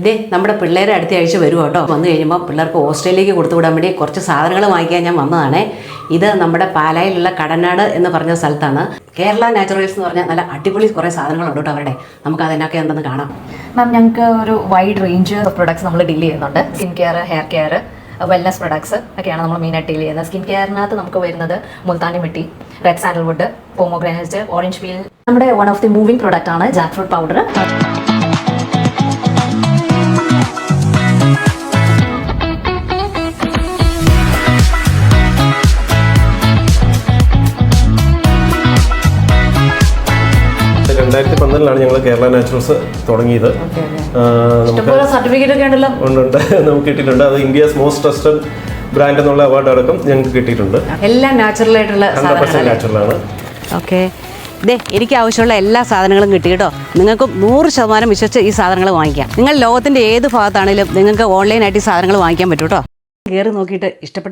ഇതേ നമ്മുടെ പിള്ളേരെ അടുത്ത ആഴ്ച വരും കേട്ടോ. വന്നു കഴിയുമ്പോൾ പിള്ളേർക്ക് ഓസ്ട്രേലിയക്ക് കൊടുത്തു വിടാൻ വേണ്ടി കുറച്ച് സാധനങ്ങൾ വാങ്ങിക്കാൻ ഞാൻ വന്നതാണേ. ഇത് നമ്മുടെ പാലായിലുള്ള കടനാട് എന്ന് പറഞ്ഞ സ്ഥലത്താണ്. കേരള നാച്ചുറൽസ് എന്ന് പറഞ്ഞാൽ നല്ല അടിപൊളി കുറേ സാധനങ്ങളുണ്ട് കേട്ടോ അവരുടെ. നമുക്ക് അതിനൊക്കെ എന്തെന്ന് കാണാം. മാം, ഞങ്ങൾക്ക് ഒരു വൈഡ് റേഞ്ച് ഓഫ് പ്രൊഡക്ട്സ് നമ്മൾ ഡീൽ ചെയ്യുന്നുണ്ട്. Skin care, hair care, wellness products ഒക്കെയാണ് നമ്മൾ മെയിനായിട്ട് ഡീൽ ചെയ്യുന്നത്. സ്കിൻ കെയറിനകത്ത് നമുക്ക് വരുന്നത് multani mitti, red sandalwood, pomegranate, orange peel. നമ്മുടെ one of the moving product ആണ് ജാക്ക് ഫ്രൂട്ട് പൗഡർ. ഞങ്ങൾ കേരള നാച്ചുറൽസ് തുടങ്ങിയത്. സർട്ടിഫിക്കറ്റ് ഒക്കെ ഉണ്ടല്ലോ. ഉണ്ട്, നമുക്ക് കിട്ടിയിട്ടുണ്ട്. അത് ഇന്ത്യസ് മോസ്റ്റ് ട്രസ്റ്റഡ് ബ്രാൻഡ് എന്നുള്ള അവാർഡ് അടക്കം ഞങ്ങൾക്ക് കിട്ടിയിട്ടുണ്ട്. എല്ലാം നാച്ചുറൽ ആയിട്ടുള്ള 100% നാച്ചുറലാണ്. ഓക്കെ, ഇതേ എനിക്ക് ആവശ്യമുള്ള എല്ലാ സാധനങ്ങളും കിട്ടി കേട്ടോ. നിങ്ങൾക്ക് 100% വിശ്വസിച്ച് ഈ സാധനങ്ങൾ വാങ്ങിക്കാം. നിങ്ങൾ ലോകത്തിന്റെ ഏത് ഭാഗത്താണെങ്കിലും നിങ്ങൾക്ക് ഓൺലൈനായിട്ട് ഈ സാധനങ്ങൾ വാങ്ങിക്കാൻ പറ്റും കേട്ടോ. കയറി നോക്കിയിട്ട് ഇഷ്ടപ്പെട്ട